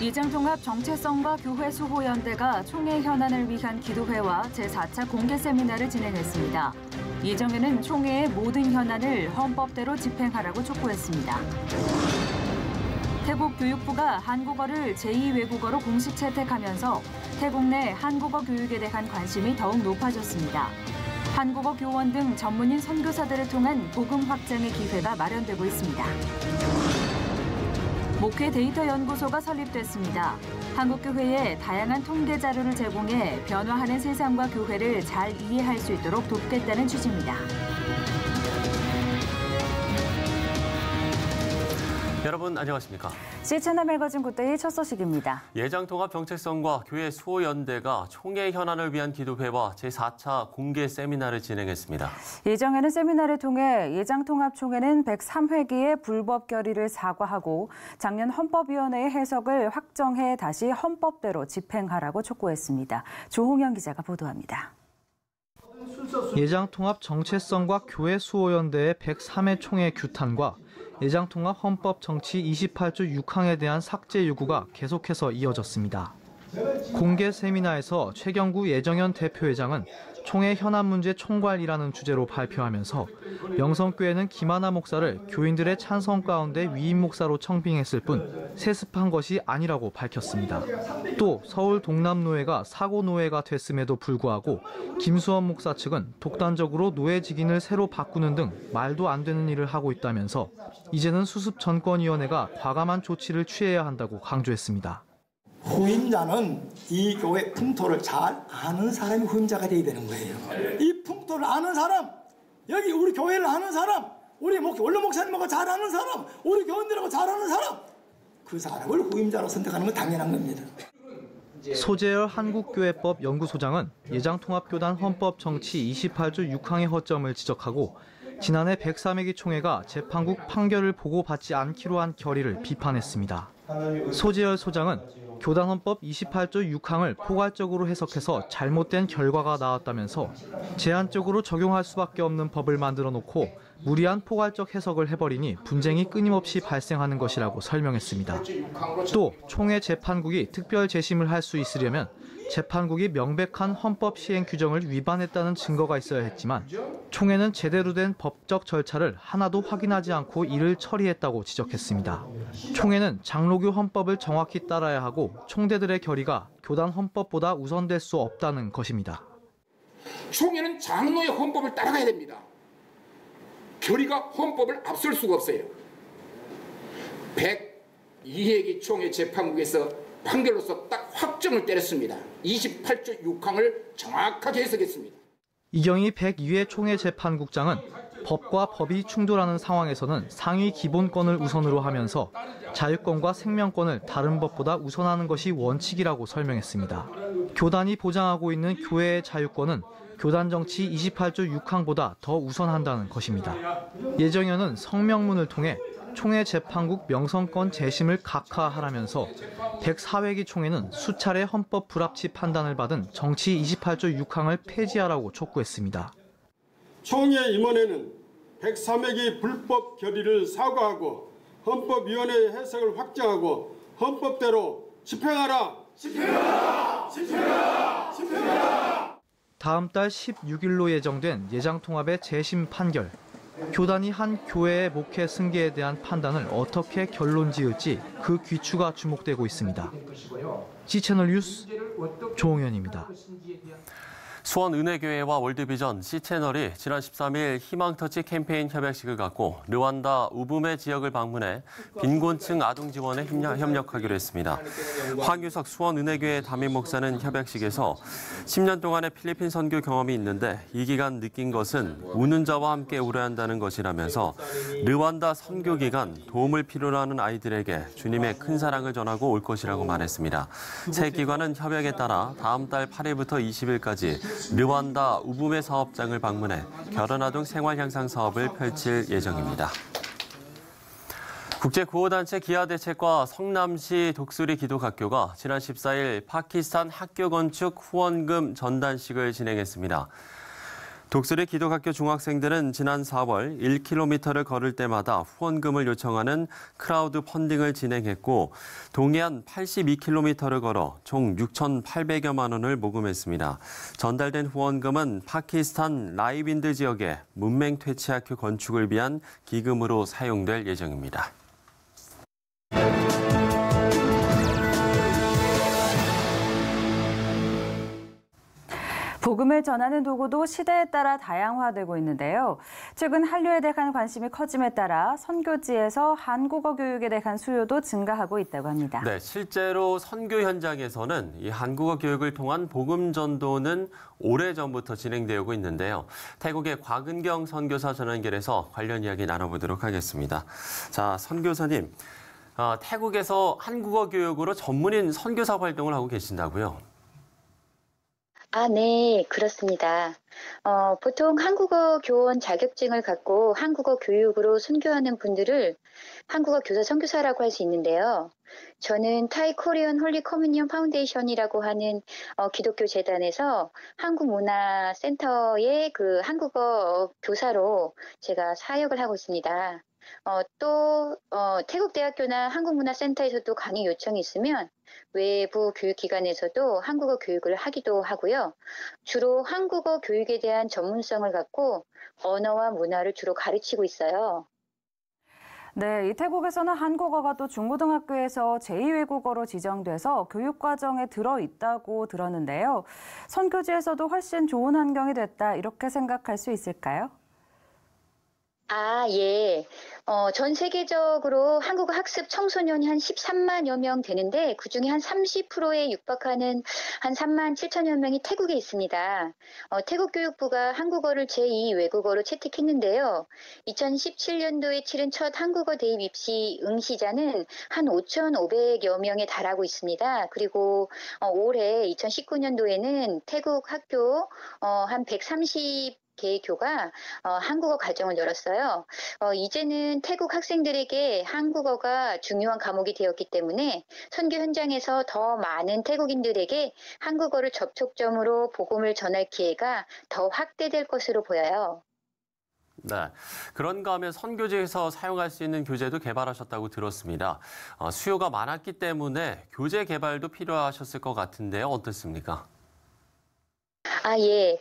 예장통합 정체성과 교회 수호연대가 총회 현안을 위한 기도회와 제4차 공개 세미나를 진행했습니다. 예정에는 총회의 모든 현안을 헌법대로 집행하라고 촉구했습니다. 태국 교육부가 한국어를 제2외국어로 공식 채택하면서 태국 내 한국어 교육에 대한 관심이 더욱 높아졌습니다. 한국어 교원 등 전문인 선교사들을 통한 복음 확장의 기회가 마련되고 있습니다. 목회 데이터 연구소가 설립됐습니다. 한국교회에 다양한 통계 자료를 제공해 변화하는 세상과 교회를 잘 이해할 수 있도록 돕겠다는 취지입니다. 여러분 안녕하십니까? C채널 매거진 굿데이 첫 소식입니다. 예장통합 정체성과 교회 수호연대가 총회 현안을 위한 기도회와 제4차 공개 세미나를 진행했습니다. 예정에는 세미나를 통해 예장통합총회는 103회기의 불법 결의를 사과하고 작년 헌법위원회의 해석을 확정해 다시 헌법대로 집행하라고 촉구했습니다. 조홍현 기자가 보도합니다. 예장통합 정체성과 교회 수호연대의 103회 총회 규탄과 예장통합 헌법 정치 28조 6항에 대한 삭제 요구가 계속해서 이어졌습니다. 공개 세미나에서 최경구 예정현 대표회장은 총회 현안 문제 총괄이라는 주제로 발표하면서 명성교회는 김하나 목사를 교인들의 찬성 가운데 위임 목사로 청빙했을 뿐 세습한 것이 아니라고 밝혔습니다. 또 서울 동남노회가 사고노회가 됐음에도 불구하고 김수원 목사 측은 독단적으로 노회 직인을 새로 바꾸는 등 말도 안 되는 일을 하고 있다면서 이제는 수습전권위원회가 과감한 조치를 취해야 한다고 강조했습니다. 후임자는 이 교회 풍토를 잘 아는 사람이 후임자가 돼야 되는 거예요. 이 풍토를 아는 사람, 여기 우리 교회를 아는 사람, 우리 원로 목사님하고 잘 아는 사람, 우리 교인들하고 잘 아는 사람, 그 사람을 후임자로 선택하는 건 당연한 겁니다. 소재열 한국교회법 연구소장은 예장통합교단 헌법 정치 28조 6항의 허점을 지적하고 지난해 103회기 총회가 재판국 판결을 보고받지 않기로 한 결의를 비판했습니다. 소재열 소장은 교단헌법 28조 6항을 포괄적으로 해석해서 잘못된 결과가 나왔다면서 제한적으로 적용할 수밖에 없는 법을 만들어 놓고 무리한 포괄적 해석을 해버리니 분쟁이 끊임없이 발생하는 것이라고 설명했습니다. 또 총회 재판국이 특별 재심을 할 수 있으려면 재판국이 명백한 헌법 시행 규정을 위반했다는 증거가 있어야 했지만 총회는 제대로 된 법적 절차를 하나도 확인하지 않고 이를 처리했다고 지적했습니다. 총회는 장로교 헌법을 정확히 따라야 하고 총대들의 결의가 교단 헌법보다 우선될 수 없다는 것입니다. 총회는 장로의 헌법을 따라가야 됩니다. 결의가 헌법을 앞설 수가 없어요. 102회기 총회 재판국에서 판결로서 딱 확정을 때렸습니다. 28조 6항을 정확하게 해석했습니다. 이경희 102회 총회 재판국장은 법과 법이 충돌하는 상황에서는 상위 기본권을 우선으로 하면서 자유권과 생명권을 다른 법보다 우선하는 것이 원칙이라고 설명했습니다. 교단이 보장하고 있는 교회의 자유권은 교단 정치 28조 6항보다 더 우선한다는 것입니다. 예정현은 성명문을 통해 총회 재판국 명성권 재심을 각하하라면서 104회기 총회는 수차례 헌법 불합치 판단을 받은 정치 28조 6항을 폐지하라고 촉구했습니다. 총회 임원회는 103회기 불법 결의를 사과하고 헌법위원회의 해석을 확정하고 헌법대로 집행하라! 집행하라! 집행하라! 집행하라! 다음 달 16일로 예정된 예장통합의 재심 판결. 교단이 한 교회의 목회 승계에 대한 판단을 어떻게 결론 지을지 그 귀추가 주목되고 있습니다. C채널 뉴스 조홍현입니다. 수원은혜교회와 월드비전 C채널이 지난 13일 희망터치 캠페인 협약식을 갖고 르완다 우부메 지역을 방문해 빈곤층 아동 지원에 협력하기로 했습니다. 황유석 수원은혜교회 담임 목사는 협약식에서 10년 동안의 필리핀 선교 경험이 있는데 이 기간 느낀 것은 우는 자와 함께 울어야 한다는 것이라면서 르완다 선교 기간 도움을 필요로 하는 아이들에게 주님의 큰 사랑을 전하고 올 것이라고 말했습니다. 새 기관은 협약에 따라 다음 달 8일부터 20일까지 르완다 우부메 사업장을 방문해 결혼아동 생활향상 사업을 펼칠 예정입니다. 국제구호단체 기아대책과 성남시 독수리 기독학교가 지난 14일 파키스탄 학교 건축 후원금 전단식을 진행했습니다. 독수리 기독학교 중학생들은 지난 4월 1km를 걸을 때마다 후원금을 요청하는 크라우드 펀딩을 진행했고 동해안 82km를 걸어 총 6,800여만 원을 모금했습니다. 전달된 후원금은 파키스탄 라이빈드 지역의 문맹 퇴치학교 건축을 위한 기금으로 사용될 예정입니다. 복음을 전하는 도구도 시대에 따라 다양화되고 있는데요. 최근 한류에 대한 관심이 커짐에 따라 선교지에서 한국어 교육에 대한 수요도 증가하고 있다고 합니다. 네, 실제로 선교 현장에서는 이 한국어 교육을 통한 복음 전도는 오래전부터 진행되고 있는데요. 태국의 곽은경 선교사 전화 연결해서 관련 이야기 나눠보도록 하겠습니다. 자, 선교사님, 태국에서 한국어 교육으로 전문인 선교사 활동을 하고 계신다고요? 네, 그렇습니다. 보통 한국어 교원 자격증을 갖고 한국어 교육으로 선교하는 분들을 한국어 교사 선교사라고 할 수 있는데요. 저는 타이 코리안 홀리 커뮤니언 파운데이션이라고 하는 기독교 재단에서 한국문화센터의 그 한국어 교사로 제가 사역을 하고 있습니다. 또 태국대학교나 한국문화센터에서도 강의 요청이 있으면 외부 교육기관에서도 한국어 교육을 하기도 하고요. 주로 한국어 교육에 대한 전문성을 갖고 언어와 문화를 주로 가르치고 있어요. 네, 이 태국에서는 한국어가 또 중고등학교에서 제2외국어로 지정돼서 교육과정에 들어있다고 들었는데요. 선교지에서도 훨씬 좋은 환경이 됐다, 이렇게 생각할 수 있을까요? 예. 전 세계적으로 한국어 학습 청소년이 한 13만여 명 되는데 그중에 한 30%에 육박하는 한 3만 7천여 명이 태국에 있습니다. 태국 교육부가 한국어를 제2외국어로 채택했는데요. 2017년도에 치른 첫 한국어 대입 입시 응시자는 한 5,500여 명에 달하고 있습니다. 그리고 올해 2019년도에는 태국 학교 한 130개 교가 한국어 과정을 열었어요. 이제는 태국 학생들에게 한국어가 중요한 과목이 되었기 때문에 선교 현장에서 더 많은 태국인들에게 한국어를 접촉점으로 복음을 전할 기회가 더 확대될 것으로 보여요. 네, 그런가 하면 선교지에서 사용할 수 있는 교재도 개발하셨다고 들었습니다. 수요가 많았기 때문에 교재 개발도 필요하셨을 것 같은데요. 어떻습니까? 예.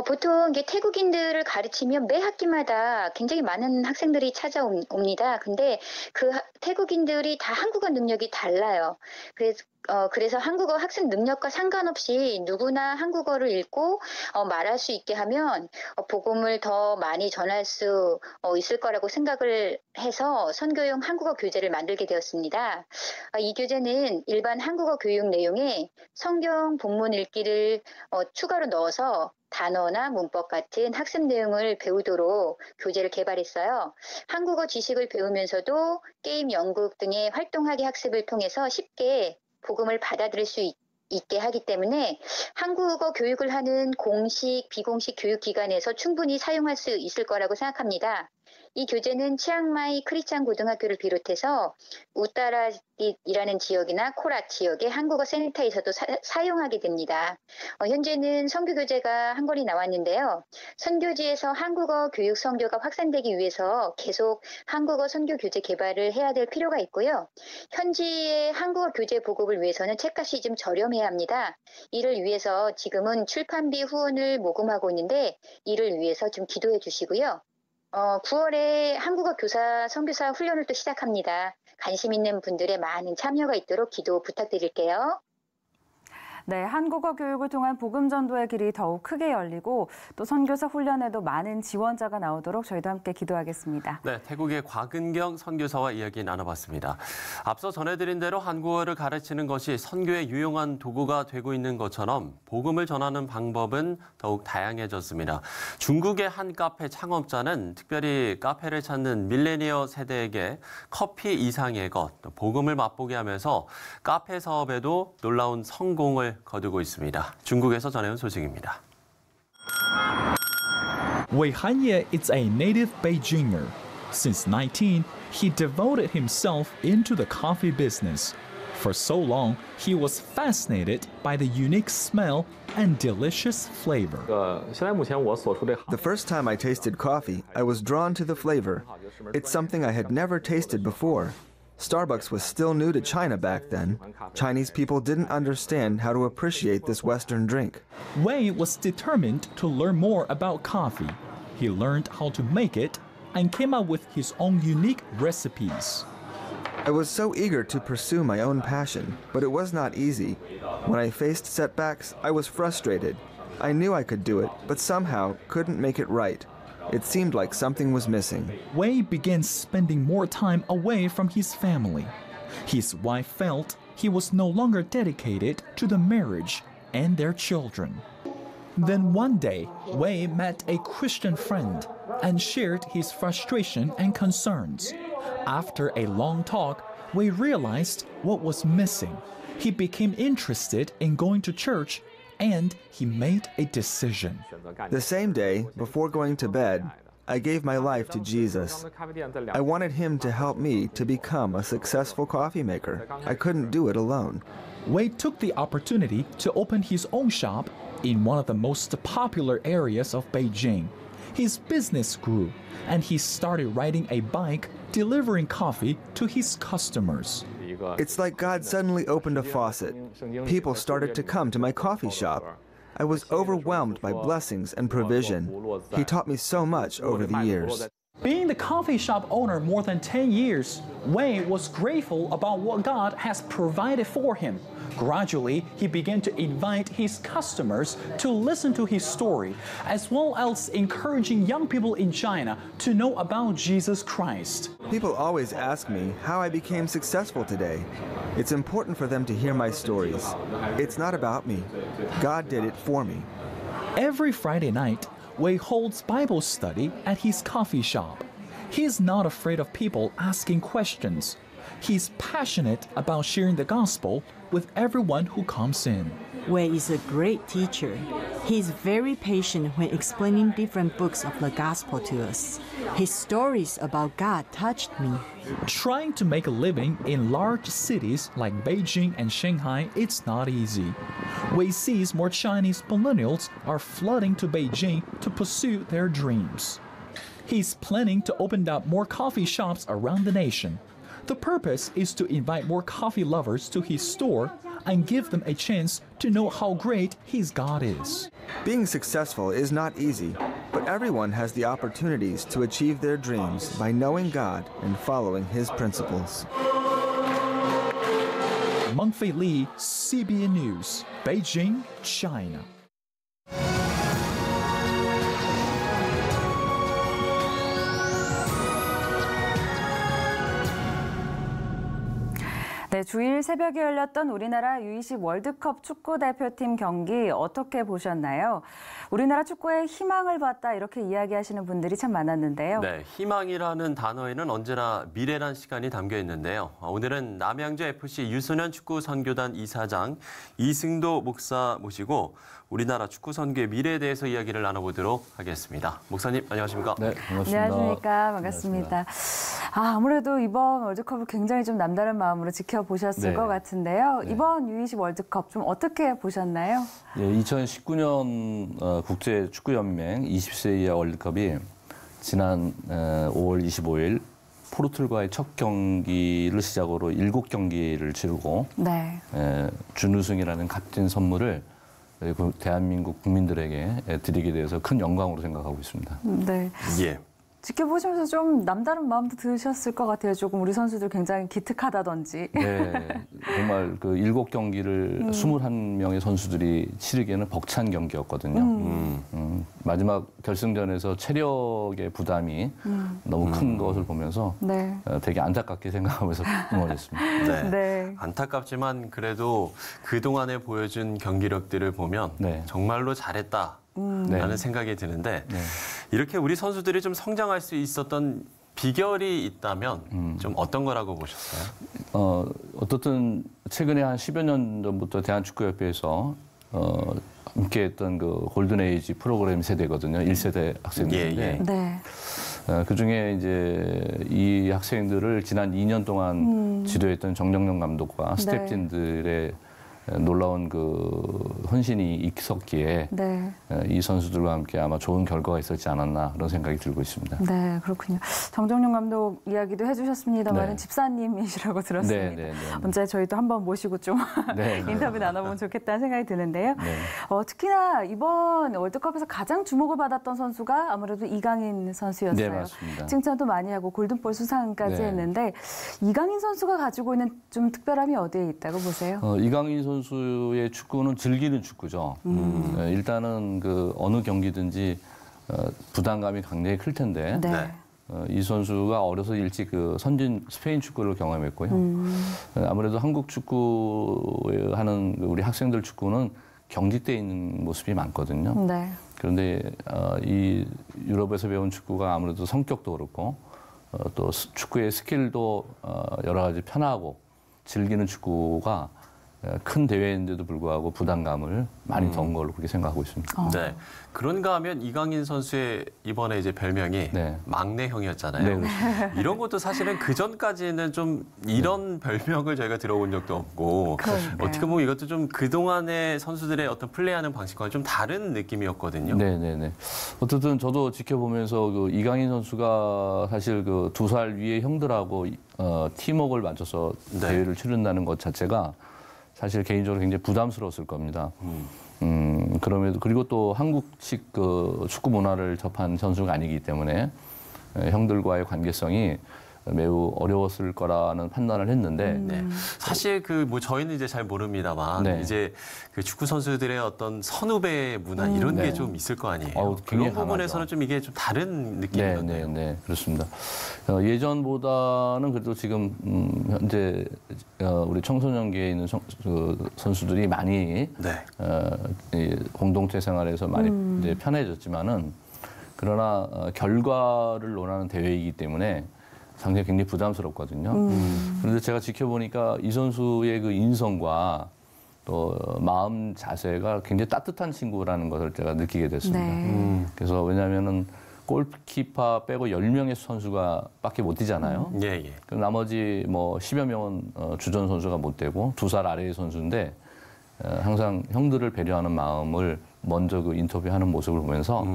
보통 이게 태국인들을 가르치면 매 학기마다 굉장히 많은 학생들이 찾아옵니다. 근데 그 태국인들이 다 한국어 능력이 달라요. 그래서 한국어 학습 능력과 상관없이 누구나 한국어를 읽고 말할 수 있게 하면 복음을 더 많이 전할 수 있을 거라고 생각을 해서 선교용 한국어 교재를 만들게 되었습니다. 이 교재는 일반 한국어 교육 내용에 성경 본문 읽기를 추가로 넣어서 단어나 문법 같은 학습 내용을 배우도록 교재를 개발했어요. 한국어 지식을 배우면서도 게임, 연극 등의 활동하기 학습을 통해서 쉽게 복음을 받아들일 수 있게 하기 때문에 한국어 교육을 하는 공식, 비공식 교육기관에서 충분히 사용할 수 있을 거라고 생각합니다. 이 교재는 치앙마이 크리스찬 고등학교를 비롯해서 우따라잇이라는 지역이나 코랏 지역의 한국어 센터에서도 사용하게 됩니다. 현재는 선교 교재가 한 권이 나왔는데요. 선교지에서 한국어 교육 선교가 확산되기 위해서 계속 한국어 선교 교재 개발을 해야 될 필요가 있고요. 현지의 한국어 교재 보급을 위해서는 책값이 좀 저렴해야 합니다. 이를 위해서 지금은 출판비 후원을 모금하고 있는데 이를 위해서 좀 기도해 주시고요. 9월에 한국어 교사, 선교사 훈련을 또 시작합니다. 관심 있는 분들의 많은 참여가 있도록 기도 부탁드릴게요. 네, 한국어 교육을 통한 복음 전도의 길이 더욱 크게 열리고 또 선교사 훈련에도 많은 지원자가 나오도록 저희도 함께 기도하겠습니다. 네, 태국의 곽은경 선교사와 이야기 나눠봤습니다. 앞서 전해드린 대로 한국어를 가르치는 것이 선교에 유용한 도구가 되고 있는 것처럼 복음을 전하는 방법은 더욱 다양해졌습니다. 중국의 한 카페 창업자는 특별히 카페를 찾는 밀레니어 세대에게 커피 이상의 것, 복음을 맛보게 하면서 카페 사업에도 놀라운 성공을 거두고 있습니다. 중국에서 전해온 소식입니다. Wei Hanye is a native Beijinger. Since 19, he devoted himself into the coffee business. For so long, he was fascinated by the unique smell and delicious flavor. The first time I tasted coffee, I was drawn to the flavor. It's something I had never tasted before. Starbucks was still new to China back then. Chinese people didn't understand how to appreciate this Western drink. Wei was determined to learn more about coffee. He learned how to make it and came up with his own unique recipes. I was so eager to pursue my own passion, but it was not easy. When I faced setbacks, I was frustrated. I knew I could do it, but somehow couldn't make it right. It seemed like something was missing. Wei began spending more time away from his family. His wife felt he was no longer dedicated to the marriage and their children. Then one day, Wei met a Christian friend and shared his frustration and concerns. After a long talk, Wei realized what was missing. He became interested in going to church and he made a decision. The same day, before going to bed, I gave my life to Jesus. I wanted him to help me to become a successful coffee maker. I couldn't do it alone. Wei took the opportunity to open his own shop in one of the most popular areas of Beijing. His business grew, and he started riding a bike delivering coffee to his customers. It's like God suddenly opened a faucet. People started to come to my coffee shop. I was overwhelmed by blessings and provision. He taught me so much over the years. Being the coffee shop owner more than 10 years, Wei was grateful about what God has provided for him. Gradually, he began to invite his customers to listen to his story, as well as encouraging young people in China to know about Jesus Christ. People always ask me how I became successful today. It's important for them to hear my stories. It's not about me. God did it for me. Every Friday night, Wei holds Bible study at his coffee shop. He is not afraid of people asking questions. He's passionate about sharing the gospel with everyone who comes in. Wei is a great teacher. He's very patient when explaining different books of the gospel to us. His stories about God touched me. Trying to make a living in large cities like Beijing and Shanghai, it's not easy. Wei sees more Chinese millennials are flooding to Beijing to pursue their dreams. He's planning to open up more coffee shops around the nation. The purpose is to invite more coffee lovers to his store and give them a chance to know how great his God is. Being successful is not easy, but everyone has the opportunities to achieve their dreams by knowing God and following his principles. Mengfei Li, CBN News, Beijing, China. 네, 주일 새벽에 열렸던 우리나라 U20 월드컵 축구 대표팀 경기 어떻게 보셨나요? 우리나라 축구에 희망을 봤다 이렇게 이야기하시는 분들이 참 많았는데요. 네, 희망이라는 단어에는 언제나 미래란 시간이 담겨 있는데요. 오늘은 남양주 FC 유소년 축구 선교단 이사장 이승도 목사 모시고 우리나라 축구 선교의 미래에 대해서 이야기를 나눠보도록 하겠습니다. 목사님 안녕하십니까? 네, 반갑습니다. 안녕하십니까? 반갑습니다. 아무래도 이번 월드컵을 굉장히 좀 남다른 마음으로 지켜보셨을 것 같은데요. 이번 U20 월드컵 좀 어떻게 보셨나요? 네, 2019년 국제축구연맹 20세 이하 월드컵이 지난 5월 25일 포르투갈과의 첫 경기를 시작으로 7경기를 치르고 준우승이라는 값진 선물을 대한민국 국민들에게 드리게 돼서 큰 영광으로 생각하고 있습니다. 네. 예. 지켜보시면서 좀 남다른 마음도 드셨을 것 같아요. 조금 우리 선수들 굉장히 기특하다든지. 네, 정말 그 7경기를 21명의 선수들이 치르기에는 벅찬 경기였거든요. 마지막 결승전에서 체력의 부담이 너무 큰 것을 보면서 되게 안타깝게 생각하면서 응원했습니다. 네. 안타깝지만 그래도 그동안에 보여준 경기력들을 보면 정말로 잘했다. 라는 생각이 드는데 이렇게 우리 선수들이 좀 성장할 수 있었던 비결이 있다면 좀 어떤 거라고 보셨어요? 어떻든 최근에 한 10여 년 전부터 대한축구협회에서 함께했던 그 골든에이지 프로그램 세대거든요. 1세대 학생들인데 그중에 이제 이 학생들을 지난 2년 동안 지도했던 정정용 감독과 스태프진들의 놀라운 그 헌신이 있었기에 이 선수들과 함께 아마 좋은 결과가 있었지 않았나 그런 생각이 들고 있습니다. 네, 그렇군요. 정정용 감독 이야기도 해주셨습니다만 집사님이시라고 들었습니다. 언제 저희도 한번 모시고 좀 인터뷰 나눠보면 좋겠다는 생각이 드는데요. 특히나 이번 월드컵에서 가장 주목을 받았던 선수가 아무래도 이강인 선수였어요. 네, 맞습니다. 칭찬도 많이 하고 골든볼 수상까지 했는데 이강인 선수가 가지고 있는 좀 특별함이 어디에 있다고 보세요? 이강인 선수의 축구는 즐기는 축구죠. 일단은 그 어느 경기든지 부담감이 굉장히 클 텐데 이 선수가 어려서 일찍 그 선진 스페인 축구를 경험했고요. 아무래도 한국 축구 하는 우리 학생들 축구는 경직돼 있는 모습이 많거든요. 그런데 이 유럽에서 배운 축구가 아무래도 성격도 그렇고 또 축구의 스킬도 여러 가지 편하고 즐기는 축구가 큰 대회인데도 불구하고 부담감을 많이 던 걸로 그렇게 생각하고 있습니다. 네. 그런가 하면 이강인 선수의 이번에 이제 별명이 막내형이었잖아요. 이런 것도 사실은 그 전까지는 좀 이런 별명을 저희가 들어본 적도 없고 어떻게 보면 이것도 좀 그동안의 선수들의 어떤 플레이하는 방식과는 좀 다른 느낌이었거든요. 어쨌든 저도 지켜보면서 그 이강인 선수가 사실 그 2살 위의 형들하고 팀워크를 맞춰서 대회를 치른다는 것 자체가 사실 개인적으로 굉장히 부담스러웠을 겁니다. 그럼에도 그리고 또 한국식 그 축구 문화를 접한 선수가 아니기 때문에 형들과의 관계성이 매우 어려웠을 거라는 판단을 했는데 사실 그 뭐 저희는 이제 잘 모릅니다만 이제 그 축구 선수들의 어떤 선후배 문화 이런 게 좀 있을 거 아니에요. 그런 부분에서는 좀 이게 좀 다른 느낌이거든요. 네, 그렇습니다. 예전보다는 그래도 지금 현재 우리 청소년기에 있는 선수들이 많이 공동체 생활에서 많이 이제 편해졌지만은 그러나 결과를 논하는 대회이기 때문에 상당히 굉장히 부담스럽거든요. 그런데 제가 지켜보니까 이 선수의 그 인성과 또 마음 자세가 굉장히 따뜻한 친구라는 것을 제가 느끼게 됐습니다. 그래서 왜냐하면은 골키퍼 빼고 10명의 선수가 밖에 못 뛰잖아요. 그럼 나머지 뭐 10여 명은 주전 선수가 못 되고 2살 아래의 선수인데 항상 형들을 배려하는 마음을 먼저 그 인터뷰하는 모습을 보면서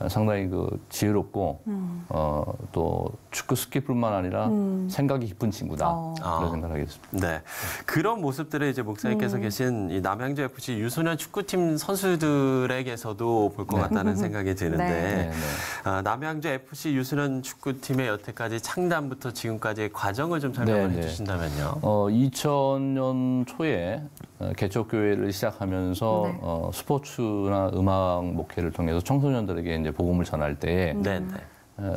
상당히 그 지혜롭고 또 축구 스킬뿐만 아니라 생각이 깊은 친구다 그런 생각을 하게 됐습니다. 네, 그런 모습들을 이제 목사님께서 계신 이 남양주 FC 유소년 축구팀 선수들에게서도 볼 것 같다는 생각이 드는데 남양주 FC 유소년 축구팀의 여태까지 창단부터 지금까지의 과정을 좀 설명을 해주신다면요. 2000년 초에 개척교회를 시작하면서 스포츠나 음악 목회를 통해서 청소년들에게 이제 복음을 전할 때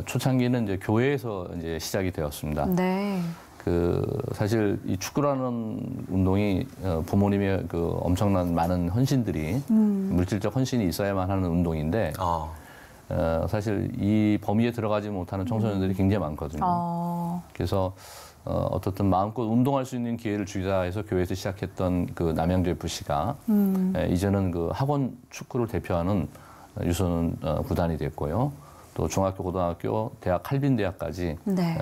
초창기는 이제 교회에서 이제 시작이 되었습니다. 그 사실 이 축구라는 운동이 부모님의 그 엄청난 많은 헌신들이 물질적 헌신이 있어야만 하는 운동인데 사실 이 범위에 들어가지 못하는 청소년들이 굉장히 많거든요. 그래서 어떻든 마음껏 운동할 수 있는 기회를 주자 해서 교회에서 시작했던 그 남양주 FC가 이제는 그 학원 축구를 대표하는 유소년 구단이 됐고요. 또 중학교, 고등학교, 대학, 칼빈대학까지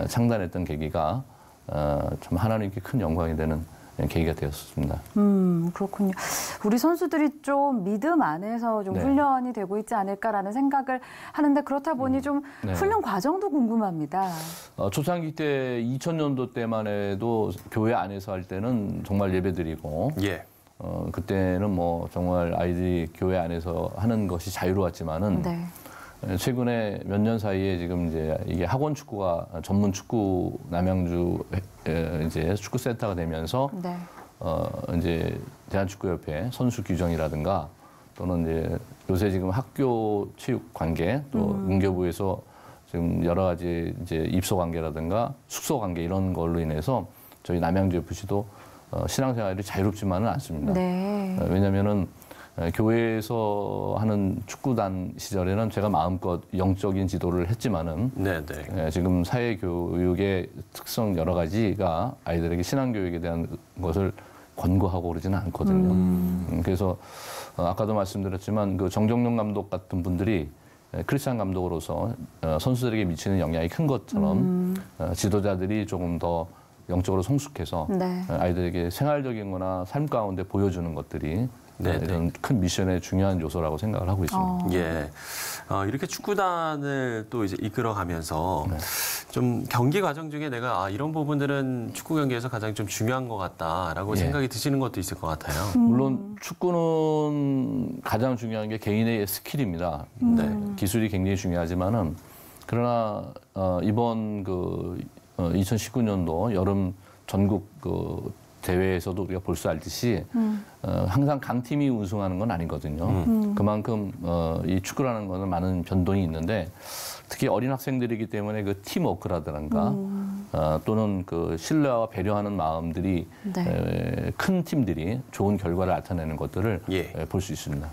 창단했던 계기가 참 하나님께 큰 영광이 되는 계기가 되었습니다. 그렇군요. 우리 선수들이 좀 믿음 안에서 좀 훈련이 되고 있지 않을까라는 생각을 하는데 그렇다 보니 좀 훈련 과정도 궁금합니다. 초창기 때 2000년도 때만 해도 교회 안에서 할 때는 정말 예배드리고 그때는 뭐 정말 아이들이 교회 안에서 하는 것이 자유로웠지만은 최근에 몇 년 사이에 지금 이제 이게 학원 축구가 전문 축구 남양주 이제 축구센터가 되면서 이제 대한축구협회 선수 규정이라든가 또는 이제 요새 지금 학교 체육 관계 또 문교부에서 지금 여러 가지 이제 입소 관계라든가 숙소 관계 이런 걸로 인해서 저희 남양주 FC도 신앙생활이 자유롭지만은 않습니다. 왜냐면은 교회에서 하는 축구단 시절에는 제가 마음껏 영적인 지도를 했지만은 지금 사회교육의 특성 여러 가지가 아이들에게 신앙교육에 대한 것을 권고하고 그러지는 않거든요. 그래서 아까도 말씀드렸지만 그 정정용 감독 같은 분들이 크리스찬 감독으로서 선수들에게 미치는 영향이 큰 것처럼 지도자들이 조금 더 영적으로 성숙해서 아이들에게 생활적인 거나 삶 가운데 보여주는 것들이 이런 큰 미션의 중요한 요소라고 생각을 하고 있습니다. 예. 이렇게 축구단을 또 이제 이끌어가면서 좀 경기 과정 중에 내가 이런 부분들은 축구 경기에서 가장 좀 중요한 것 같다라고 생각이 드시는 것도 있을 것 같아요. 물론 축구는 가장 중요한 게 개인의 스킬입니다. 기술이 굉장히 중요하지만은 그러나 이번 2019년도 여름 전국 대회에서도 우리가 볼 수 알듯이 항상 강팀이 우승하는 건 아니거든요. 그만큼 이 축구라는 거는 많은 변동이 있는데 특히 어린 학생들이기 때문에 그 팀워크라든가 또는 그 신뢰와 배려하는 마음들이 큰 팀들이 좋은 결과를 나타내는 것들을 볼 수 있습니다.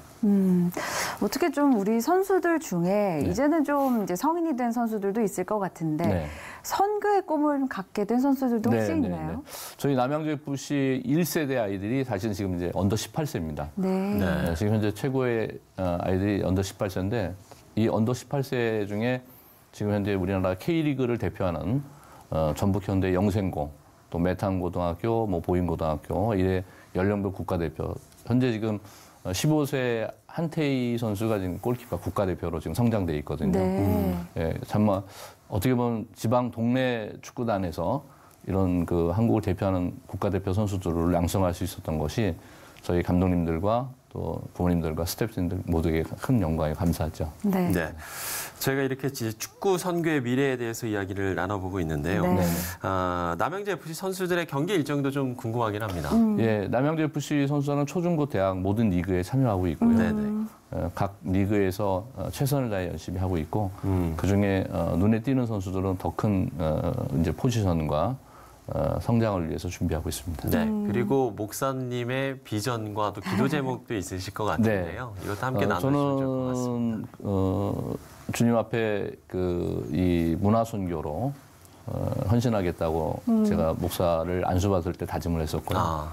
어떻게 좀 우리 선수들 중에 이제는 좀 이제 성인이 된 선수들도 있을 것 같은데 선교의 꿈을 갖게 된 선수들도 혹시 있나요? 저희 남양주FC 1세대 아이들이 사실은 지금 이제 언더 18세입니다. 지금 현재 최고의 아이들이 언더 18세인데 이 언더 18세 중에 지금 현재 우리나라 K리그를 대표하는 전북현대 영생고, 또 메탄고등학교, 보인고등학교 이래 연령별 국가대표 현재 지금 15세 한태희 선수가 지금 골키퍼 국가대표로 지금 성장돼 있거든요. 정말 어떻게 보면 지방 동네 축구단에서 이런 한국을 대표하는 국가대표 선수들을 양성할 수 있었던 것이 저희 감독님들과 또 부모님들과 스태프진들 모두에게 큰 영광에 감사하죠. 저희가 이렇게 축구 선교의 미래에 대해서 이야기를 나눠보고 있는데요. 남양주FC 선수들의 경기 일정도 좀 궁금하긴 합니다. 남양주FC 선수는 초중고 대학 모든 리그에 참여하고 있고요. 각 리그에서 최선을 다해 열심히 하고 있고 그중에 눈에 띄는 선수들은 더 큰 이제 포지션과 성장을 위해서 준비하고 있습니다. 그리고 목사님의 비전과 또 기도 제목도 있으실 것 같은데요. 이것도 함께 나누시면 좋을 것 같습니다. 저는 주님 앞에 이 문화 선교로 헌신하겠다고 제가 목사를 안수받을 때 다짐을 했었고요.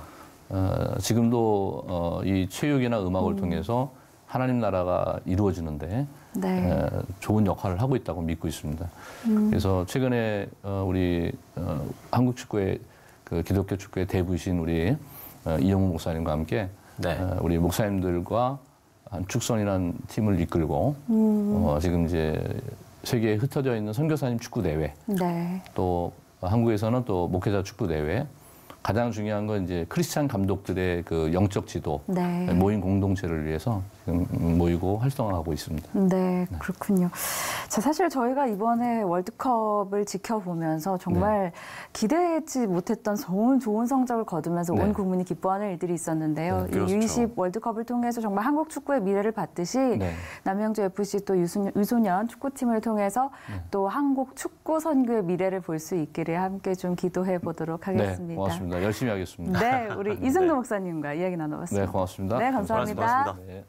지금도 이 체육이나 음악을 통해서 하나님 나라가 이루어지는데 좋은 역할을 하고 있다고 믿고 있습니다. 그래서 최근에 우리 한국 축구의 기독교 축구의 대부이신 우리 이영우 목사님과 함께 우리 목사님들과 축선이라는 팀을 이끌고 지금 이제 세계에 흩어져 있는 선교사님 축구 대회, 또 한국에서는 또 목회자 축구 대회. 가장 중요한 건 이제 크리스찬 감독들의 영적 지도, 모임 공동체를 위해서 지금 모이고 활성화하고 있습니다. 그렇군요. 자, 사실 저희가 이번에 월드컵을 지켜보면서 정말 기대치 못했던 좋은 성적을 거두면서 온 국민이 기뻐하는 일들이 있었는데요. 이 U20 월드컵을 통해서 정말 한국 축구의 미래를 봤듯이 남양주FC 또 유소년 축구팀을 통해서 또 한국 축구 선교의 미래를 볼 수 있기를 함께 좀 기도해 보도록 하겠습니다. 고맙습니다. 열심히 하겠습니다. 우리 이승도 목사님과 이야기 나눠봤습니다. 고맙습니다. 감사합니다. 고맙습니다.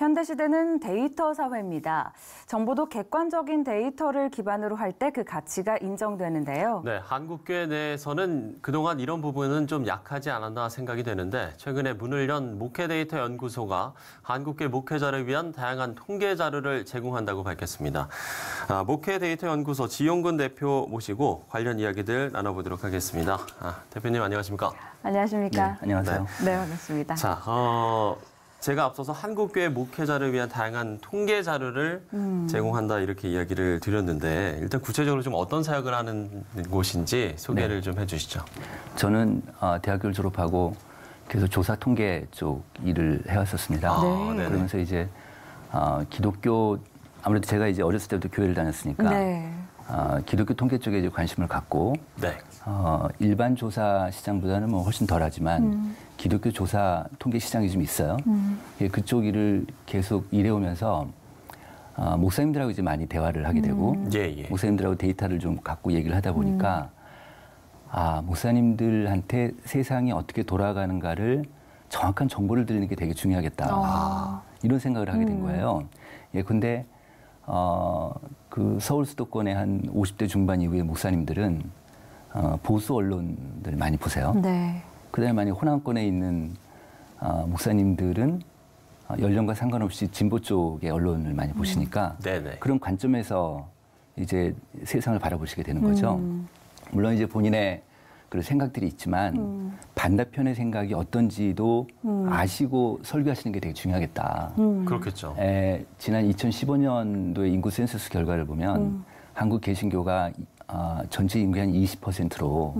현대시대는 데이터 사회입니다. 정보도 객관적인 데이터를 기반으로 할 때 그 가치가 인정되는데요. 네, 한국교회 내에서는 그동안 이런 부분은 좀 약하지 않았나 생각이 되는데 최근에 문을 연 목회데이터 연구소가 한국교회 목회자를 위한 다양한 통계 자료를 제공한다고 밝혔습니다. 목회데이터 연구소 지용근 대표 모시고 관련 이야기들 나눠보도록 하겠습니다. 대표님 안녕하십니까? 안녕하십니까? 네, 안녕하세요. 네, 반갑습니다. 자, 제가 앞서서 한국교회 목회자를 위한 다양한 통계 자료를 제공한다 이렇게 이야기를 드렸는데 일단 구체적으로 좀 어떤 사역을 하는 곳인지 소개를 네. 좀 해주시죠. 저는 대학교를 졸업하고 계속 조사 통계 쪽 일을 해왔었습니다. 그러면서 이제 기독교 아무래도 제가 이제 어렸을 때부터 교회를 다녔으니까 네. 기독교 통계 쪽에 이제 관심을 갖고 네. 일반 조사 시장보다는 뭐 훨씬 덜하지만 기독교 조사 통계 시장이 좀 있어요. 그쪽 일을 계속 일해오면서 목사님들하고 이제 많이 대화를 하게 되고 목사님들하고 데이터를 좀 갖고 얘기를 하다 보니까 목사님들한테 세상이 어떻게 돌아가는가를 정확한 정보를 드리는 게 되게 중요하겠다. 이런 생각을 하게 된 거예요. 근데 그 서울 수도권의 한 50대 중반 이후의 목사님들은 보수 언론들 많이 보세요. 네. 그다음에 만약 호남권에 있는 목사님들은 연령과 상관없이 진보 쪽의 언론을 많이 보시니까 그런 관점에서 이제 세상을 바라보시게 되는 거죠. 물론 이제 본인의 그런 생각들이 있지만 반대편의 생각이 어떤지도 아시고 설교하시는 게 되게 중요하겠다. 그렇겠죠. 지난 2015년도의 인구 센서스 결과를 보면 한국 개신교가 전체 인구의 한 20%로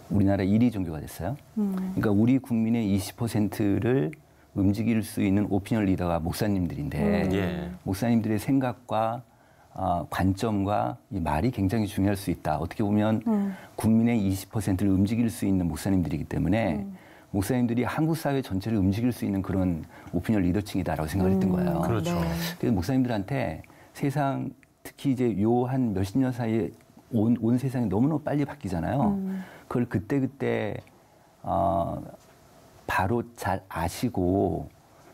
우리나라 1위 종교가 됐어요. 그러니까 우리 국민의 20%를 움직일 수 있는 오피니언 리더가 목사님들인데 목사님들의 생각과 관점과 이 말이 굉장히 중요할 수 있다. 어떻게 보면 국민의 20%를 움직일 수 있는 목사님들이기 때문에 목사님들이 한국 사회 전체를 움직일 수 있는 그런 오피니언 리더층이다라고 생각을 했던 거예요. 그렇죠. 그래서 목사님들한테 세상 특히 이제 요 한 몇십 년 사이에 온 세상이 너무너무 빨리 바뀌잖아요. 그걸 그때그때 바로 잘 아시고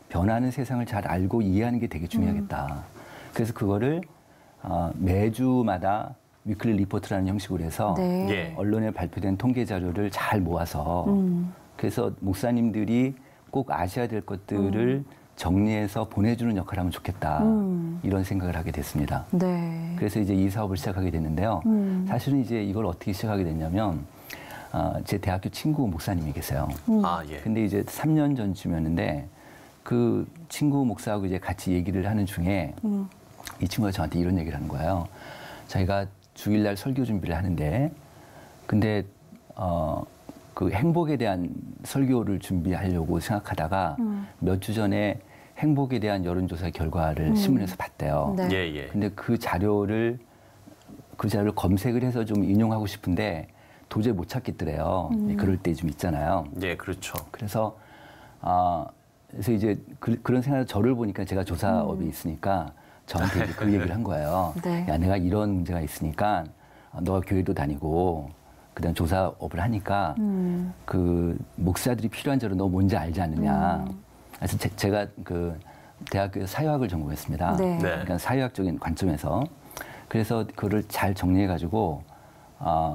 변하는 세상을 잘 알고 이해하는 게 되게 중요하겠다. 그래서 그거를 매주마다 위클리 리포트라는 형식으로 해서 언론에 발표된 통계 자료를 잘 모아서 그래서 목사님들이 꼭 아셔야 될 것들을 정리해서 보내주는 역할을 하면 좋겠다. 이런 생각을 하게 됐습니다. 네. 그래서 이제 이 사업을 시작하게 됐는데요. 사실은 이제 이걸 어떻게 시작하게 됐냐면 제 대학교 친구 목사님이 계세요. 근데 이제 3년 전쯤이었는데 그 친구 목사하고 이제 같이 얘기를 하는 중에 이 친구가 저한테 이런 얘기를 하는 거예요. 자기가 주일날 설교 준비를 하는데 근데 그 행복에 대한 설교를 준비하려고 생각하다가 몇 주 전에 행복에 대한 여론조사 결과를 신문에서 봤대요. 근데 그 자료를 검색을 해서 좀 인용하고 싶은데 도저히 못 찾겠더래요. 그럴 때 좀 있잖아요. 그렇죠. 그래서 이제 그런 생각을 저를 보니까 제가 조사업에 있으니까 저한테 이제 그 얘기를 한 거예요. 야, 내가 이런 문제가 있으니까 너가 교회도 다니고 그다음 조사업을 하니까 그 목사들이 필요한 자료 너 뭔지 알지 않느냐. 그래서 제가 그 대학교에서 사회학을 전공했습니다. 그러니까 사회학적인 관점에서 그래서 그거를 잘 정리해가지고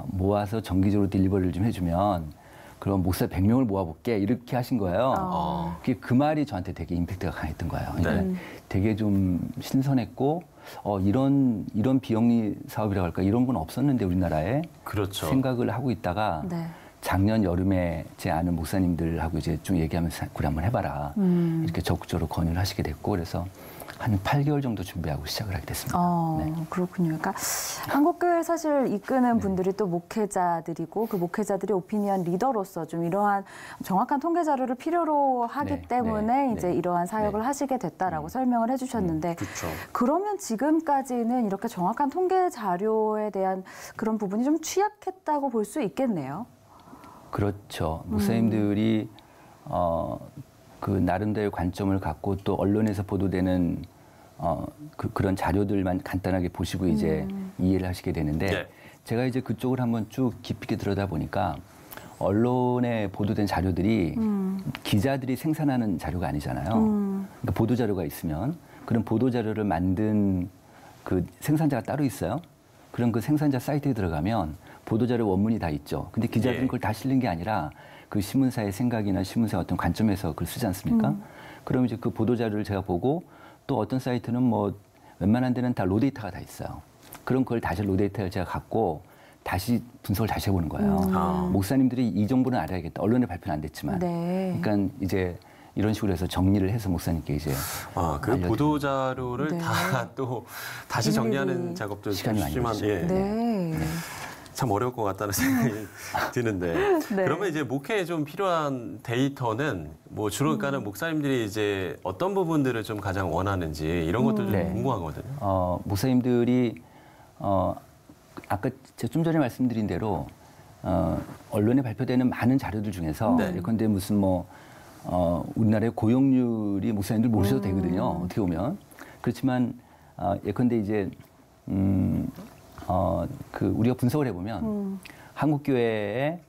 모아서 정기적으로 딜리버리를 좀 해주면 그럼 목사 100명을 모아볼게 이렇게 하신 거예요. 그 말이 저한테 되게 임팩트가 강했던 거예요. 그러니까 되게 좀 신선했고 이런 비영리 사업이라고 할까 이런 건 없었는데 우리나라에 생각을 하고 있다가 작년 여름에 제 아는 목사님들하고 이제 좀 얘기하면서 그래 한번 해봐라 이렇게 적극적으로 권유를 하시게 됐고 그래서 한 8개월 정도 준비하고 시작을 하게 됐습니다. 그렇군요. 그러니까 한국교회 사실 이끄는 분들이 또 목회자들이고 그 목회자들이 오피니언 리더로서 좀 이러한 정확한 통계 자료를 필요로 하기 때문에 이제 이러한 사역을 하시게 됐다라고 설명을 해주셨는데 그러면 지금까지는 이렇게 정확한 통계 자료에 대한 그런 부분이 좀 취약했다고 볼 수 있겠네요. 그렇죠. 목사님들이 그 나름대로의 관점을 갖고 또 언론에서 보도되는 그런 자료들만 간단하게 보시고 이제 이해를 하시게 되는데 제가 이제 그쪽을 한번 쭉 깊이 있게 들여다 보니까 언론에 보도된 자료들이 기자들이 생산하는 자료가 아니잖아요. 그러니까 보도 자료가 있으면 그런 보도 자료를 만든 그 생산자가 따로 있어요. 그럼 그 생산자 사이트에 들어가면 보도 자료 원문이 다 있죠. 근데 기자들은 그걸 다 실는 게 아니라 그 신문사의 생각이나 신문사의 어떤 관점에서 그걸 쓰지 않습니까? 그럼 이제 그 보도 자료를 제가 보고 또 어떤 사이트는 뭐 웬만한 데는 다 로데이터가 다 있어요. 그럼 그걸 다시 로데이터를 제가 갖고 다시 분석을 다시 해보는 거예요. 목사님들이 이 정보는 알아야겠다. 언론에 발표는 안 됐지만. 네. 그러니까 이제 이런 식으로 해서 정리를 해서 목사님께 이제 그 보도 자료를 네. 다 또 다시 정리하는 작업도 시간이 많이 심한 걸리죠. 네. 참 어려울 것 같다는 생각이 드는데 네. 그러면 이제 목회에 좀 필요한 데이터는 뭐 주로 그러니까는 목사님들이 이제 어떤 부분들을 좀 가장 원하는지 이런 것도 좀 궁금하거든요. 목사님들이 아까 제가 좀 전에 말씀드린 대로 언론에 발표되는 많은 자료들 중에서 예컨대 무슨 뭐 우리나라의 고용률이 목사님들 모르셔도 되거든요. 어떻게 보면 그렇지만 예컨대 이제 그 우리가 분석을 해보면 한국 교회의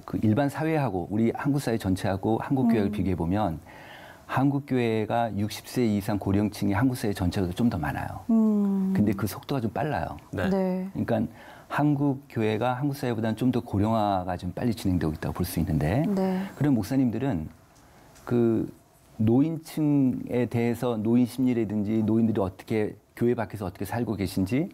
그 일반 사회하고 우리 한국 사회 전체하고 한국 교회를 비교해 보면 한국 교회가 60세 이상 고령층이 한국 사회 전체보다 좀 더 많아요. 근데 그 속도가 좀 빨라요. 네. 그러니까 한국 교회가 한국 사회보다는 좀 더 고령화가 좀 빨리 진행되고 있다고 볼 수 있는데 그런 목사님들은 그 노인층에 대해서 노인 심리라든지 노인들이 어떻게 교회 밖에서 어떻게 살고 계신지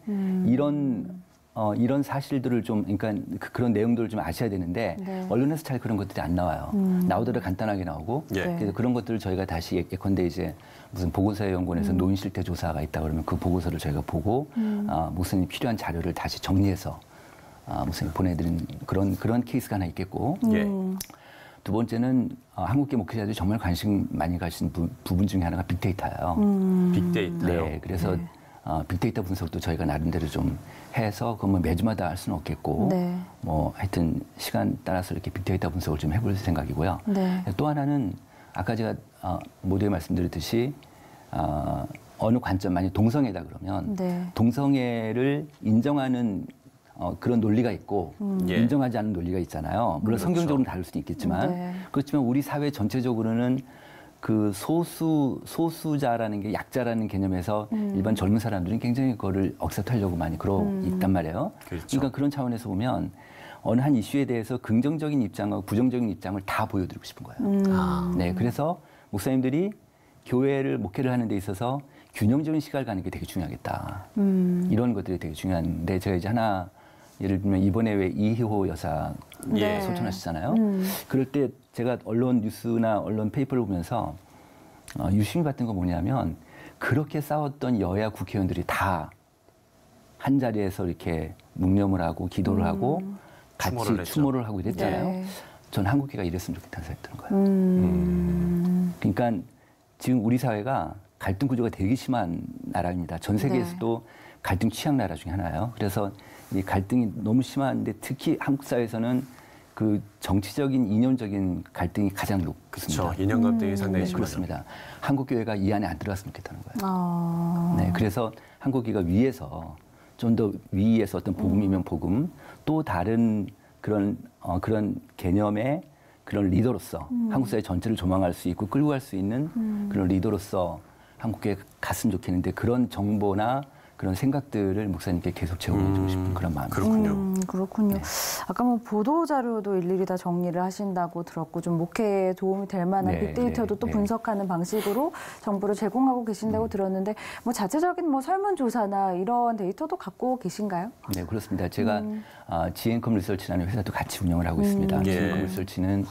이런 사실들을 좀 그러니까 그런 내용들을 좀 아셔야 되는데 언론에서 잘 그런 것들이 안 나와요. 나오더라도 간단하게 나오고 그래서 그런 것들을 저희가 다시 예컨대 이제 무슨 보건사회연구원에서 노인 실태 조사가 있다 그러면 그 보고서를 저희가 보고 목사님 필요한 자료를 다시 정리해서 목사님 보내드린 그런 케이스가 하나 있겠고 두 번째는 한국계 목회자들이 정말 관심 많이 가신 부분 중에 하나가 빅데이터예요. 빅데이터요? 네, 그래서 빅데이터 분석도 저희가 나름대로 좀 해서 그건 뭐 매주마다 할 수는 없겠고 뭐 하여튼 시간 따라서 이렇게 빅데이터 분석을 좀 해볼 생각이고요. 또 하나는 아까 제가 모두에 말씀드렸듯이 어느 관점 만약 동성애다 그러면 동성애를 인정하는 그런 논리가 있고 인정하지 않는 논리가 있잖아요. 물론 성경적으로는 다를 수도 있겠지만 그렇지만 우리 사회 전체적으로는 그 소수자라는 게 약자라는 개념에서 일반 젊은 사람들은 굉장히 그거를 억셉트하려고 많이 그러고 있단 말이에요. 그러니까 그런 차원에서 보면 어느 한 이슈에 대해서 긍정적인 입장과 부정적인 입장을 다 보여드리고 싶은 거예요. 네, 그래서 목사님들이 교회를 목회를 하는 데 있어서 균형적인 시각을 가는 게 되게 중요하겠다. 이런 것들이 되게 중요한데 제가 이제 하나 예를 들면 이번에 왜 이희호 여사 소천하시잖아요. 그럴 때 제가 언론 뉴스나 언론 페이퍼를 보면서 유심히 봤던 건 뭐냐면 그렇게 싸웠던 여야 국회의원들이 다 한 자리에서 이렇게 묵념을 하고 기도를 하고 같이 추모를 하고 이랬잖아요. 전 한국계가 이랬으면 좋겠다는 생각이 드는 거예요. 그러니까 지금 우리 사회가 갈등 구조가 되게 심한 나라입니다. 전 세계에서도 갈등 취약 나라 중에 하나예요. 그래서 이 갈등이 너무 심한데 특히 한국 사회에서는 그 정치적인 이념적인 갈등이 가장 높습니다. 그렇죠. 이념 갈등이 상당히 심하죠. 그렇습니다. 한국 교회가 이 안에 안 들어갔으면 좋겠다는 거예요. 네, 그래서 한국 교회가 위에서 좀 더 위에서 어떤 복음이면 복음 또 다른 그런 개념의 그런 리더로서 한국 사회 전체를 조망할 수 있고 끌고 갈 수 있는 그런 리더로서 한국 교회에 갔으면 좋겠는데 그런 정보나 그런 생각들을 목사님께 계속 제공해주고 싶은 그런 마음이에요. 그렇군요. 아까 뭐 보도 자료도 일일이 다 정리를 하신다고 들었고 좀 목회에 도움이 될 만한 빅데이터도 또 분석하는 방식으로 정보를 제공하고 계신다고 들었는데 뭐 자체적인 뭐 설문조사나 이런 데이터도 갖고 계신가요? 네, 그렇습니다. 제가 지앤컴 리서치라는 회사도 같이 운영을 하고 있습니다. 지앤컴 리서치는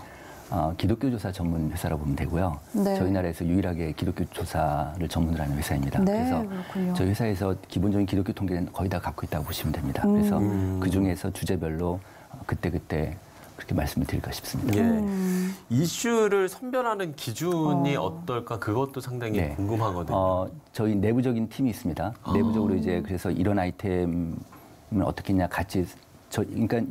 기독교 조사 전문 회사라고 보면 되고요. 저희 나라에서 유일하게 기독교 조사를 전문으로 하는 회사입니다. 그래서 그렇군요. 저희 회사에서 기본적인 기독교 통계는 거의 다 갖고 있다고 보시면 됩니다. 그래서 그 중에서 주제별로 그때그때 그렇게 말씀을 드릴까 싶습니다. 이슈를 선별하는 기준이 어떨까? 그것도 상당히 궁금하거든요. 저희 내부적인 팀이 있습니다. 내부적으로 이제 그래서 이런 아이템을 어떻게 했냐 같이 그러니까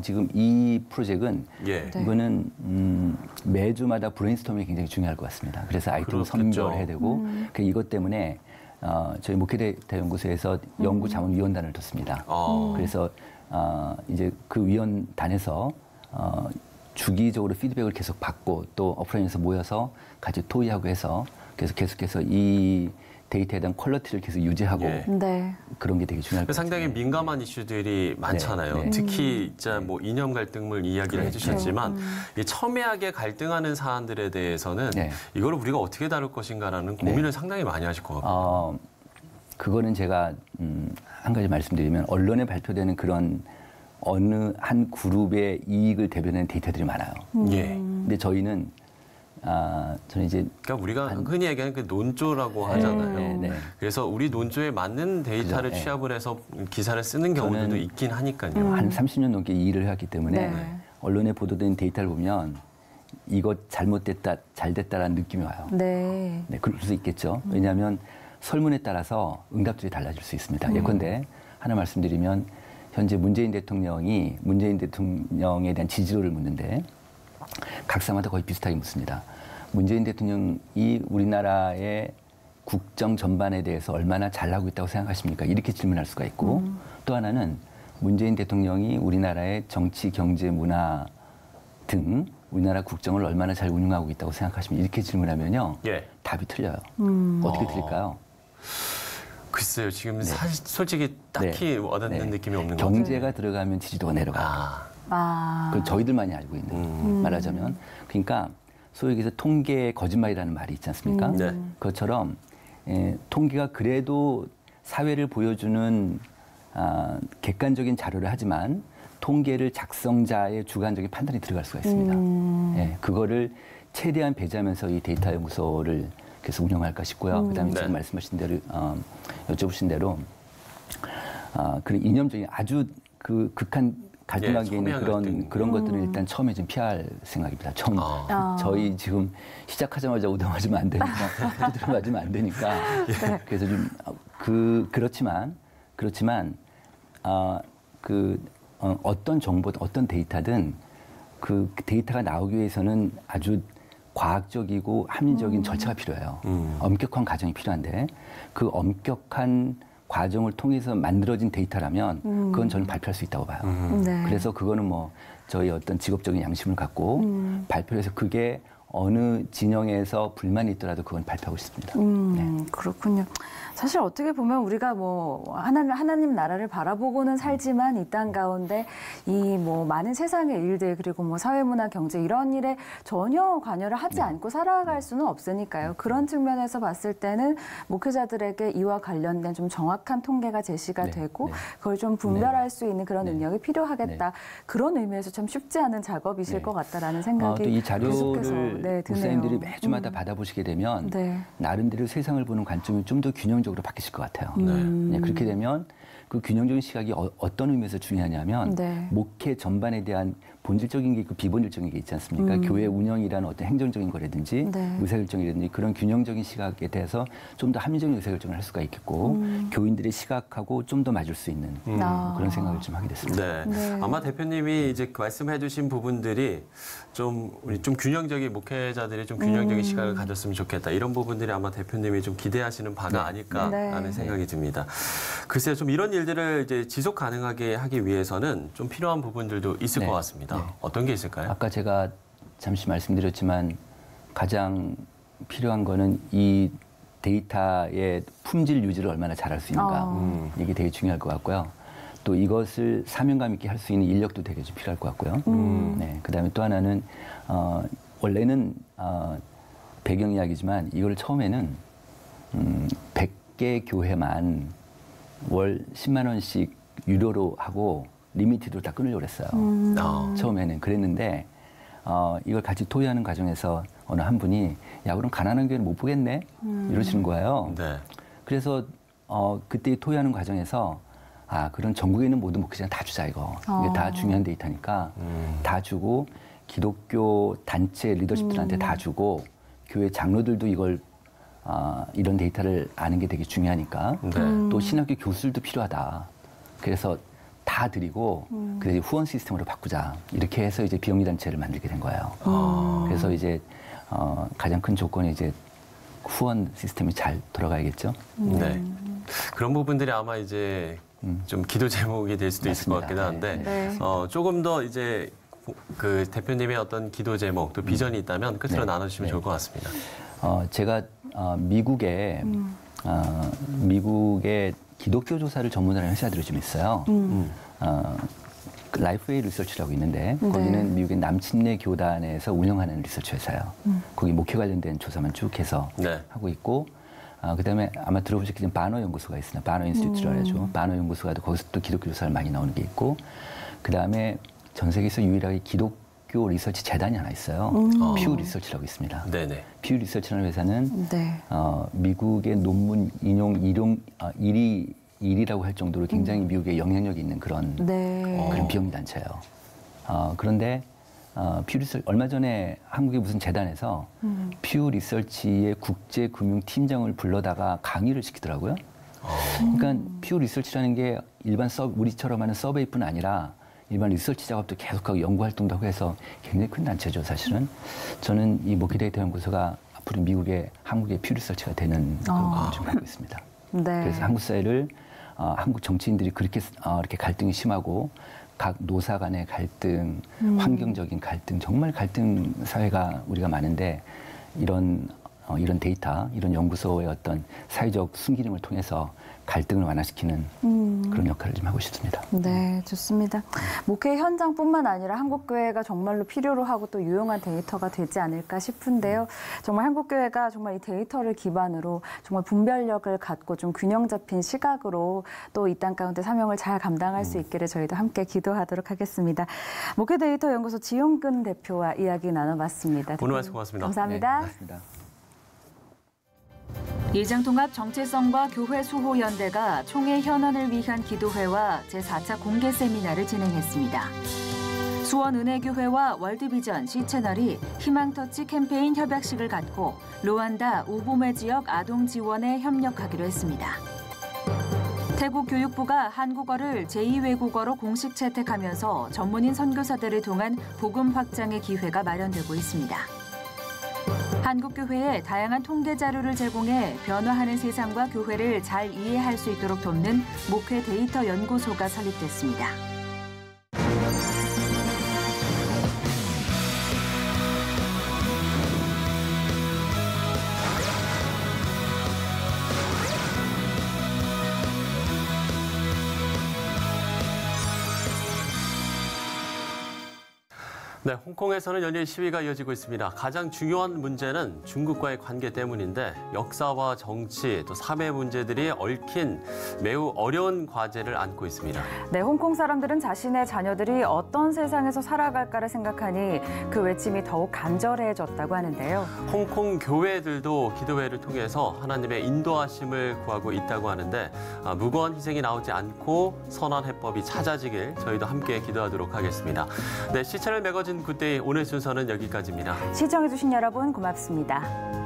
지금 이 프로젝트는 이거는 매주마다 브레인스토밍이 굉장히 중요할 것 같습니다. 그래서 아이템을 선별해야 되고 이것 때문에 저희 목회데이터 연구소에서 연구자문위원단을 뒀습니다. 그래서 이제 그 위원단에서 주기적으로 피드백을 계속 받고 또 오프라인에서 모여서 같이 토의하고 해서 계속해서 이 데이터에 대한 퀄리티를 계속 유지하고 그런 게 되게 중요할 것 같아요. 상당히 민감한 이슈들이 많잖아요. 특히 진짜 뭐 이념 갈등물 이야기를 해주셨지만 이 첨예하게 갈등하는 사안들에 대해서는 이걸 우리가 어떻게 다룰 것인가라는 고민을 상당히 많이 하실 것 같고요. 그거는 제가 한 가지 말씀드리면 언론에 발표되는 그런 어느 한 그룹의 이익을 대변하는 데이터들이 많아요. 근데 저희는 이제 그러니까 우리가 흔히 얘기하는 그 논조라고 하잖아요. 그래서 우리 논조에 맞는 데이터를 취합을 해서 기사를 쓰는 경우도 있긴 하니까요. 한 30년 넘게 이 일을 해왔기 때문에 언론에 보도된 데이터를 보면 이거 잘못됐다, 잘됐다라는 느낌이 와요. 그럴 수 있겠죠. 왜냐하면 설문에 따라서 응답들이 달라질 수 있습니다. 예컨대 하나 말씀드리면 현재 문재인 대통령에 대한 지지도를 묻는데 각사마다 거의 비슷하게 묻습니다. 문재인 대통령이 우리나라의 국정 전반에 대해서 얼마나 잘하고 있다고 생각하십니까? 이렇게 질문할 수가 있고 또 하나는 문재인 대통령이 우리나라의 정치, 경제, 문화 등 우리나라 국정을 얼마나 잘 운영하고 있다고 생각하십니까? 이렇게 질문하면요. 답이 틀려요. 어떻게 틀릴까요? 글쎄요. 지금 사실 솔직히 딱히 와닿는 느낌이 없는 것 같아요. 경제가 들어가면 지지도가 내려가요. 그걸 저희들만이 알고 있는 말하자면. 그러니까 소위 얘기해서 통계의 거짓말이라는 말이 있지 않습니까? 그것처럼 통계가 그래도 사회를 보여주는 객관적인 자료를 하지만 통계를 작성자의 주관적인 판단이 들어갈 수가 있습니다. 그거를 최대한 배제하면서 이 데이터 연구소를 계속 운영할까 싶고요. 그다음에 지금 말씀하신 대로 여쭤보신 대로 그 이념적인 아주 그 극한 갈등하게 있는 그런 것들은 일단 처음에 좀 피할 생각입니다. 저희 지금 시작하자마자 오동하지면 안 되니까, 들어가지면 안 되니까. 그래서 좀 그렇지만 어떤 정보든 어떤 데이터든 그 데이터가 나오기 위해서는 아주 과학적이고 합리적인 절차가 필요해요. 엄격한 과정이 필요한데 그 엄격한 과정을 통해서 만들어진 데이터라면 그건 저는 발표할 수 있다고 봐요. 그래서 그거는 뭐 저희 어떤 직업적인 양심을 갖고 발표를 해서 그게 어느 진영에서 불만이 있더라도 그건 발표하고 싶습니다. 그렇군요. 사실 어떻게 보면 우리가 뭐 하나님 나라를 바라보고는 살지만 이 땅 가운데 이 뭐 많은 세상의 일들 그리고 뭐 사회문화 경제 이런 일에 전혀 관여를 하지 않고 살아갈 수는 없으니까요. 그런 측면에서 봤을 때는 목회자들에게 이와 관련된 좀 정확한 통계가 제시가 되고 그걸 좀 분별할 수 있는 그런 능력이 필요하겠다. 그런 의미에서 참 쉽지 않은 작업이실 것 같다라는 생각이 또 이 자료를 목사님들이 매주마다 받아보시게 되면 나름대로 세상을 보는 관점이 좀 더 균형적으로 바뀌실 것 같아요. 그렇게 되면 그 균형적인 시각이 어떤 의미에서 중요하냐면 목회 전반에 대한 본질적인 게 있고 비본질적인 게 있지 않습니까? 교회 운영이라는 어떤 행정적인 거라든지 의사결정이라든지 그런 균형적인 시각에 대해서 좀 더 합리적인 의사결정을 할 수가 있겠고 교인들의 시각하고 좀 더 맞을 수 있는 그런 생각을 좀 하게 됐습니다. 아마 대표님이 이제 말씀해주신 부분들이 우리 좀 균형적인 목회자들이 좀 균형적인 시각을 가졌으면 좋겠다. 이런 부분들이 아마 대표님이 좀 기대하시는 바가 아닐까라는 생각이 듭니다. 글쎄요, 좀 이런 일들을 이제 지속 가능하게 하기 위해서는 좀 필요한 부분들도 있을 것 같습니다. 어떤 게 있을까요? 아까 제가 잠시 말씀드렸지만 가장 필요한 거는 이 데이터의 품질 유지를 얼마나 잘할 수 있는가. 이게 되게 중요할 것 같고요. 또 이것을 사명감 있게 할 수 있는 인력도 되게 좀 필요할 것 같고요. 그다음에 또 하나는 원래는 배경 이야기지만 이걸 처음에는 100개 교회만 월 10만 원씩 유료로 하고 리미티드로 다 끊으려고 그랬어요. 처음에는 그랬는데 이걸 같이 토의하는 과정에서 어느 한 분이 야 그럼 가난한 교회는 못 보겠네 이러시는 거예요. 그래서 그때 토의하는 과정에서 그런 전국에 있는 모든 목회자는 다 주자 이거. 이게 다 중요한 데이터니까 다 주고 기독교 단체 리더십들한테 다 주고 교회 장로들도 이걸 이런 데이터를 아는 게 되게 중요하니까 또 신학교 교수들도 필요하다. 그래서 다 드리고 그래서 후원 시스템으로 바꾸자. 이렇게 해서 이제 비영리 단체를 만들게 된 거예요. 그래서 이제 가장 큰 조건이 이제 후원 시스템이 잘 돌아가야겠죠. 그런 부분들이 아마 이제 좀 기도 제목이 될 수도 있을 것 같긴 한데 조금 더 이제 그 대표님의 어떤 기도 제목 또 비전이 있다면 끝으로 네. 나눠주시면 네. 좋을 것 같습니다. 제가 미국의 기독교 조사를 전문으로 하는 회사들이 좀 있어요. 라이프웨이 리서치라고 있는데 거기는 미국의 남침내 교단에서 운영하는 리서치 회사예요. 거기 목회 관련된 조사만 쭉 해서 하고 있고 그다음에 아마 들어보셨겠지만 바너 연구소가 있습니다. 바너 인스티튜트라고 하죠. 바너 연구소가 거기서 또 기독교 조사를 많이 나오는 게 있고 그다음에 전 세계에서 유일하게 기독교 리서치 재단이 하나 있어요. 퓨 리서치라고 있습니다. 네네. 퓨 리서치라는 회사는 미국의 논문 인용 1위라고 할 정도로 굉장히 미국에 영향력이 있는 그런 비영리 단체예요. 그런데 퓨 리서치 얼마 전에 한국의 무슨 재단에서 퓨 리서치의 국제 금융 팀장을 불러다가 강의를 시키더라고요. 그러니까 퓨 리서치라는 게 일반 우리처럼 하는 서베이뿐 아니라 일반 리서치 작업도 계속하고 연구 활동도 하고 해서 굉장히 큰 단체죠, 사실은. 저는 이 목회 데이터 연구소가 앞으로 미국의 한국의 퓨 리서치가 되는 그런 꿈을 좀 갖고 있습니다. 그래서 한국 사회를 한국 정치인들이 그렇게 이렇게 갈등이 심하고 각 노사 간의 갈등, 환경적인 갈등, 정말 갈등 사회가 우리가 많은데 이런 데이터, 이런 연구소의 어떤 사회적 순기능을 통해서 갈등을 완화시키는 그런 역할을 좀 하고 싶습니다. 네, 좋습니다. 목회 현장뿐만 아니라 한국교회가 정말로 필요로 하고 또 유용한 데이터가 되지 않을까 싶은데요. 정말 한국교회가 정말 이 데이터를 기반으로 정말 분별력을 갖고 좀 균형 잡힌 시각으로 또 이 땅 가운데 사명을 잘 감당할 수 있기를 저희도 함께 기도하도록 하겠습니다. 목회 데이터 연구소 지용근 대표와 이야기 나눠봤습니다. 오늘 말씀 고맙습니다. 감사합니다. 네, 고맙습니다. 예장통합 정체성과 교회 수호연대가 총회 현안을 위한 기도회와 제4차 공개 세미나를 진행했습니다. 수원은혜교회와 월드비전 C채널이 희망터치 캠페인 협약식을 갖고 루안다 우부메 지역 아동 지원에 협력하기로 했습니다. 태국 교육부가 한국어를 제2외국어로 공식 채택하면서 전문인 선교사들을 통한 복음 확장의 기회가 마련되고 있습니다. 한국교회에 다양한 통계 자료를 제공해 변화하는 세상과 교회를 잘 이해할 수 있도록 돕는 목회 데이터 연구소가 설립됐습니다. 네, 홍콩에서는 연일 시위가 이어지고 있습니다. 가장 중요한 문제는 중국과의 관계 때문인데 역사와 정치, 또 사회 문제들이 얽힌 매우 어려운 과제를 안고 있습니다. 네, 홍콩 사람들은 자신의 자녀들이 어떤 세상에서 살아갈까를 생각하니 그 외침이 더욱 간절해졌다고 하는데요. 홍콩 교회들도 기도회를 통해서 하나님의 인도하심을 구하고 있다고 하는데 무고한 희생이 나오지 않고 선한 해법이 찾아지길 저희도 함께 기도하도록 하겠습니다. 네, C채널 매거진 굿데이 오늘 순서는 여기까지입니다. 시청해주신 여러분 고맙습니다.